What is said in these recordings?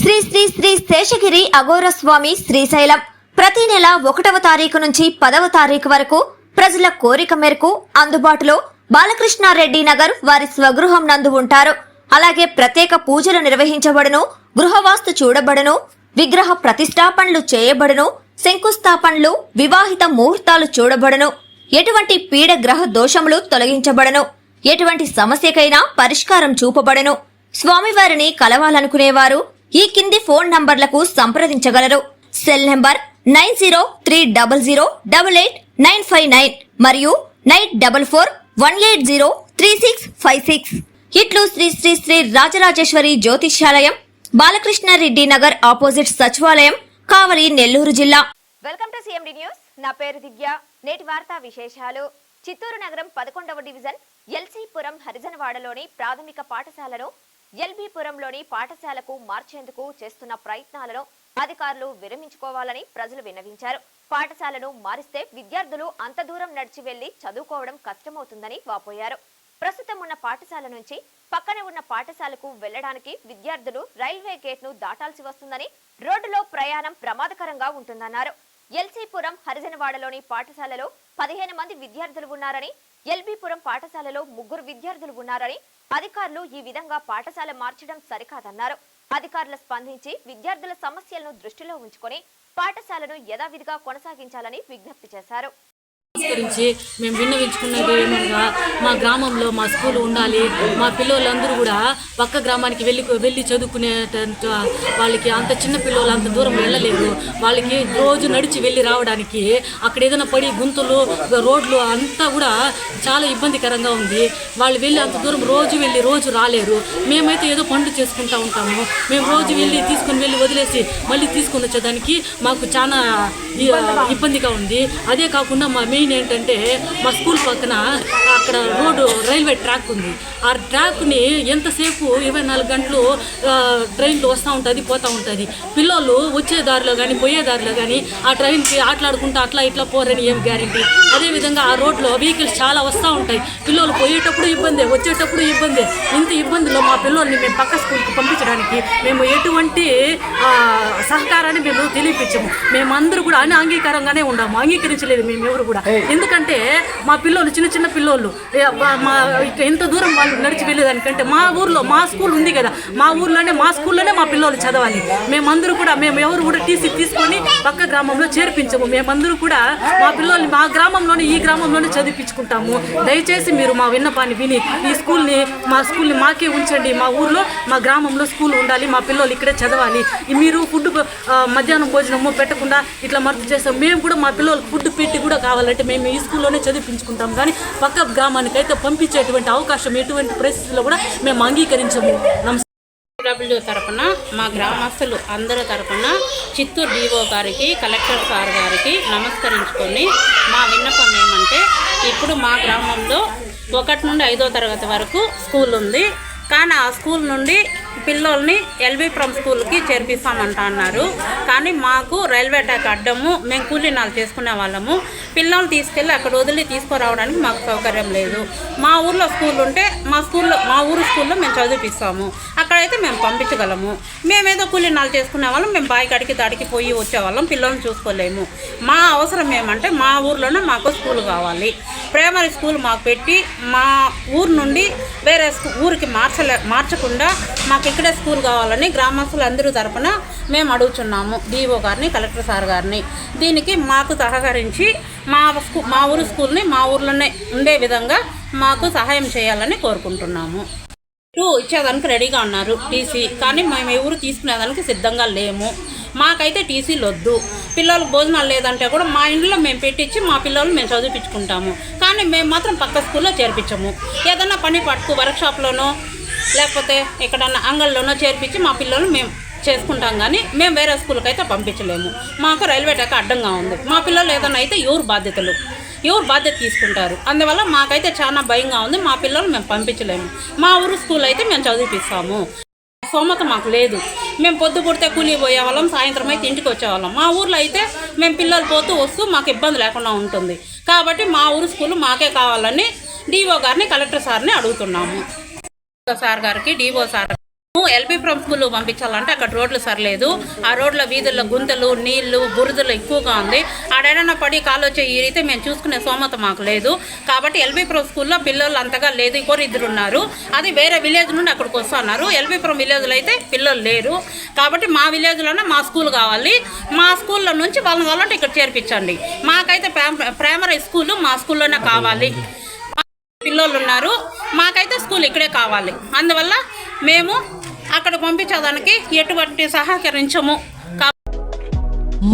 శ్రీ శ్రీ శ్రీ శేషగిరి అఘోర స్వామి శ్రీశైలం ప్రతి నెల 1వ తారీఖు నుంచి 10వ తారీఖు వరకు ప్రజల కోరిక మేరకు అందుబాటులో బాలకృష్ణారెడ్డి నగర్ వారి స్వగృహం నందు ఉంటారు. అలాగే ప్రత్యేక పూజలు నిర్వహించబడును, గృహవాస్తు చూడబడును, విగ్రహ ప్రతిష్టాపనలు చేయబడును, శంకుస్థాపనలు, వివాహిత ముహూర్తాలు చూడబడును, ఎటువంటి పీడ గ్రహ దోషములు తొలగించబడును, ఎటువంటి సమస్యకైనా పరిష్కారం చూపబడును. స్వామివారిని కలవాలనుకునేవారు ఈ కింది ఫోన్ నంబర్లకు సంప్రదించగలరు. సెల్ నంబర్ 9030088959 మరియు 9441803656. ఇట్లు శ్రీ శ్రీ శ్రీ రాజరాజేశ్వరి జ్యోతిష్యాలయం, బాలకృష్ణారెడ్డి నగర్ ఆపోజిట్ సచివాలయం, కావలి, నెల్లూరు జిల్లా. Welcome to CMD news. నా పేరు దివ్య. నేటి వార్తా విశేషాలు. చిత్తూరు నగరం 11వ డివిజన్ ఎల్సీపురం హరిజనవాడలోని ప్రాథమిక పాఠశాలను ఎల్బీపురంలోని పాఠశాలకు మార్చేందుకు చేస్తున్న ప్రయత్నాలను అధికారులు విరమించుకోవాలని ప్రజలు విన్నవించారు. పాఠశాలను మారిస్తే విద్యార్థులు అంత దూరం నడిచి వెళ్లి చదువుకోవడం కష్టమవుతుందని వాపోయారు. ప్రస్తుతం ఉన్న పాఠశాల నుంచి పక్కనే ఉన్న పాఠశాలకు వెళ్లడానికి విద్యార్థులు రైల్వే గేట్ ను దాటాల్సి వస్తుందని, రోడ్డులో ప్రయాణం ప్రమాదకరంగా ఉంటుందన్నారు. ఎల్సీపురం హరిజనవాడలోని పాఠశాలలో 15 మంది విద్యార్థులు ఉన్నారని, ఎల్బీపురం పాఠశాలలో 3 విద్యార్థులు ఉన్నారని, అధికారులు ఈ విధంగా పాఠశాల మార్చడం సరికాదన్నారు. అధికారులు స్పందించి విద్యార్థుల సమస్యలను దృష్టిలో ఉంచుకొని పాఠశాలను యథావిధిగా కొనసాగించాలని విజ్ఞప్తి చేశారు. గురించి మేము విన్నవించుకున్నది ఏమనగా, మా గ్రామంలో మా స్కూల్ ఉండాలి. మా పిల్లలందరూ కూడా పక్క గ్రామానికి వెళ్ళి చదువుకునేటంత వాళ్ళకి అంత చిన్న పిల్లలు అంత దూరం వెళ్ళలేరు. వాళ్ళకి రోజు నడిచి వెళ్ళి రావడానికి అక్కడ ఏదైనా పడి గుంతలు, రోడ్లు అంతా కూడా చాలా ఇబ్బందికరంగా ఉంది. వాళ్ళు వెళ్ళి అంత దూరం రోజు వెళ్ళి రోజు రాలేరు. మేమైతే ఏదో పనులు చేసుకుంటూ ఉంటాము. మేము రోజు తీసుకొని వదిలేసి మళ్ళీ తీసుకొని వచ్చేదానికి మాకు చాలా ఇబ్బందిగా ఉంది. అదే కాకుండా మా మెయిన్ ఏంటంటే, మా స్కూల్ పక్కన అక్కడ రోడ్డు రైల్వే ట్రాక్ ఉంది. ఆ ట్రాక్ని ఎంతసేపు 24 గంటలు ట్రైన్లు వస్తూ ఉంటుంది, పోతూ ఉంటుంది. పిల్లలు వచ్చే దారిలో కానీ పోయే దారిలో కానీ ఆ ట్రైన్కి ఆటలాడుకుంటూ అట్లా ఇట్లా పోరని ఏం గ్యారెంటీ. అదేవిధంగా ఆ రోడ్లో వెహికల్స్ చాలా వస్తూ ఉంటాయి. పిల్లలు పోయేటప్పుడు ఇబ్బంది, వచ్చేటప్పుడు ఇబ్బంది. ఇంత ఇబ్బందిలో మా పిల్లల్ని మేము పక్క స్కూల్కి పంపించడానికి మేము ఎటువంటి సహకారాన్ని మేము తెలియపించము. మేమందరూ కూడా అంగీకారంగానే ఉన్నాము, అంగీకరించలేదు మేము ఎవరు కూడా. ఎందుకంటే మా పిల్లలు చిన్న పిల్లోళ్ళు ఎంత దూరం వాళ్ళు నడిచి వెళ్ళేదానికంటే మా ఊర్లో మా స్కూల్ ఉంది కదా, మా స్కూల్లోనే మా పిల్లలు చదవాలి. మేమందరూ కూడా ఎవరు కూడా టీసీ తీసుకొని పక్క గ్రామంలో చేర్పించము. మేమందరూ కూడా మా పిల్లల్ని ఈ గ్రామంలోనే చదివించుకుంటాము. దయచేసి మీరు మా విన్నపాన్ని విని ఈ మా స్కూల్ని మాకే ఉంచండి. మా ఊర్లో మా గ్రామంలో స్కూల్ ఉండాలి, మా పిల్లలు ఇక్కడే చదవాలి. మీరు ఫుడ్ మధ్యాహ్నం భోజనము పెట్టకుండా ఇట్లా మర్చి చేస్తాం. మేము కూడా మా పిల్లలకు ఫుడ్ పెట్టి కూడా కావాలంటే మేము ఈ స్కూల్లోనే చదివించుకుంటాం. కానీ పక్క గ్రామానికి అయితే పంపించేటువంటి అవకాశం ఎటువంటి పరిస్థితుల్లో కూడా మేము అంగీకరించము. డబ్ల్యూ తరఫున మా గ్రామస్తులు అందరి తరఫున చిత్తూరు డిఓ గారికి, కలెక్టర్ సార్ గారికి నమస్కరించుకొని మా విన్నపం ఏమంటే, ఇప్పుడు మా గ్రామంలో 1 నుండి 5వ తరగతి వరకు స్కూల్ ఉంది. కానీ ఆ స్కూల్ నుండి పిల్లల్ని ఎల్బీపురం స్కూల్కి చేర్పిస్తామంటా అన్నారు. కానీ మాకు రైల్వే ట్రాక్ అడ్డము, మేము కూలీనాలు చేసుకునే వాళ్ళము. పిల్లల్ని తీసుకెళ్ళి అక్కడ వదిలి తీసుకురావడానికి మాకు సౌకర్యం లేదు. మా ఊర్లో స్కూల్ ఉంటే మా ఊరు స్కూల్లో మేము చదివిస్తాము. అక్కడైతే మేము పంపించగలము. మేమేదో కూలీనాలు చేసుకునే వాళ్ళం, మేము బాయికాడికి దాడికి పోయి వచ్చేవాళ్ళం, పిల్లల్ని చూసుకోలేము. మా అవసరం ఏమంటే, మా ఊర్లోనే మాకు స్కూల్ కావాలి. ప్రైమరీ స్కూల్ మాకు పెట్టి మా ఊరు నుండి వేరే ఊరికి మార్చకుండా మాకు ఇక్కడే స్కూల్ కావాలని గ్రామస్తులందరూ తరపున మేము అడుగుతున్నాము డిఓ గారిని, కలెక్టర్ సార్ గారిని. దీనికి మాకు సహకరించి మా ఊరు స్కూల్ని మా ఊర్లోనే ఉండే విధంగా మాకు సహాయం చేయాలని కోరుకుంటున్నాము. ఇచ్చేదానికి రెడీగా ఉన్నారు టీసీ, కానీ మేము ఎవరు తీసుకునేదానికి సిద్ధంగా లేము. మాకైతే టీసీలు వద్దు. పిల్లలకు భోజనాలు లేదంటే కూడా మా ఇంట్లో మేము పెట్టించి మా పిల్లలు మేము చదివించుకుంటాము. కానీ మేము మాత్రం పక్క స్కూల్లో చేర్పించము. ఏదన్నా పని పట్టుకు వర్క్షాప్లోనో లేకపోతే ఎక్కడన్నా అంగళ్ళలోనో చేర్పించి మా పిల్లలు మేము చేసుకుంటాం. కానీ మేము వేరే స్కూల్కి అయితే పంపించలేము. మాకు రైల్వే ట్రాక్ అడ్డంగా ఉంది. మా పిల్లలు ఏదన్నా అయితే ఎవరు బాధ్యత తీసుకుంటారు. అందువల్ల మాకైతే చాలా భయంగా ఉంది. మా పిల్లలు మేము పంపించలేము. మా ఊరు స్కూల్ అయితే మేము చదివిస్తాము. స్తోమత మాకు లేదు. మేము పొద్దు పుడితే కూలీ పోయేవాళ్ళం, సాయంత్రం అయితే ఇంటికి వచ్చేవాళ్ళం. మా ఊర్లో అయితే మేము పిల్లలు పోతూ వస్తూ మాకు ఇబ్బంది లేకుండా ఉంటుంది. కాబట్టి మా ఊరు స్కూల్ మాకే కావాలని డిఓ గారిని, కలెక్టర్ సార్ని అడుగుతున్నాము. సార్ గారికి, డిఓ సార్ ఎల్బీపురం స్కూల్ పంపించాలంటే అక్కడ రోడ్లు సరిలేదు. ఆ రోడ్ల వీధుల్లో గుంతలు, నీళ్లు, బురదలు ఎక్కువగా ఉంది. ఆడైనా పడి కాలు వచ్చే ఈ రీతి మేము చూసుకునే సోమత మాకు లేదు. కాబట్టి ఎల్బీపురం స్కూల్లో పిల్లలు అంతగా లేదు. ఇద్దరు ఉన్నారు. అది వేరే విలేజ్ నుండి అక్కడికి వస్తున్నారు. ఎల్బీపురం విలేజ్లో అయితే పిల్లలు లేరు. కాబట్టి మా విలేజ్లోనే మా స్కూల్ కావాలి. మా స్కూల్లో నుంచి వాళ్ళని ఇక్కడ చేర్పించండి. మాకైతే ప్రైమరీ స్కూలు మా స్కూల్లోనే కావాలి. పిల్లలు ఉన్నారు. మాకైతే స్కూల్ ఇక్కడే కావాలి. అందువల్ల మేము అక్కడ పంపించడానికి ఎటువంటి సహకరించము.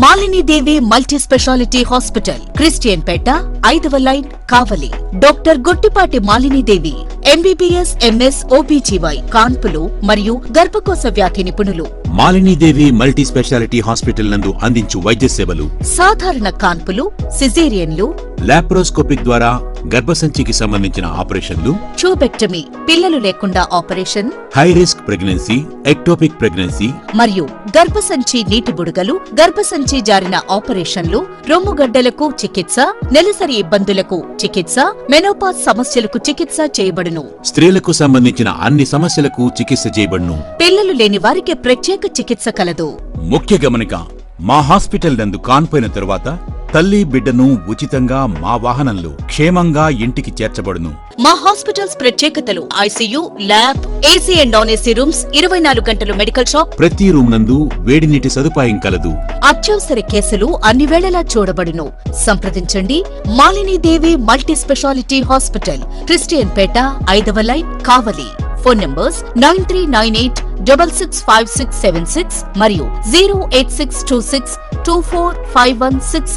Malinidevi multi speciality hospital, Christian Peta, 5వ line, Kavali. Doctor Gottipati Malinidevi, MBBS, MS, OBGY, కాన్పులు మరియు గర్భకోశ వ్యాధి నిపుణులు. మాలినీదేవి మల్టీ స్పెషాలిటీ హాస్పిటల్ నందు అందించు వైద్య సేవలు: సాధారణ కాన్పులు, సిజేరియన్లు, లాప్రోస్కోపిక్ ద్వారా గర్భసంచికి సంబంధించిన ఆపరేషన్లు, ట్యూబెక్టమీ, పిల్లలు లేకుండా operation, high risk pregnancy, ectopic pregnancy మరియు గర్భసంచి నీటి బుడగలు, గర్భసంచి జారిన ఆపరేషన్లు, రొమ్ముగడ్డలకు చికిత్స, నెలసరి ఇబ్బందులకు చికిత్స, మెనోపాజ్ సమస్యలకు చికిత్స చేయబడును. స్త్రీలకు సంబంధించిన అన్ని సమస్యలకు చికిత్స చేయబడును. పిల్లలు లేని వారికి ప్రత్యేక చికిత్స కలదు. ముఖ్య గమనిక: మా హాస్పిటల్ నందు కాన్పోయిన తరువాత తల్లి బిడ్డను ఉచితంగా మా వాహనంలో క్షేమంగా ఇంటికి చేర్చబడును. మా హాస్పిటల్స్ ప్రత్యేకతలు: ICU, lab, AC and non AC rooms, 24 గంటలు మెడికల్ షాప్, ప్రతి రూమ్ నందు వేడి నీటి సదుపాయం కలదు. అత్యవసర కేసులు అన్ని వేళలా చూడబడును. సంప్రదించండి. Malinidevi multi speciality hospital, Christian Peta, 5వ లైన్, కావలి. ఫోన్ నంబర్స్ 9398665676 మరియు 08626245166.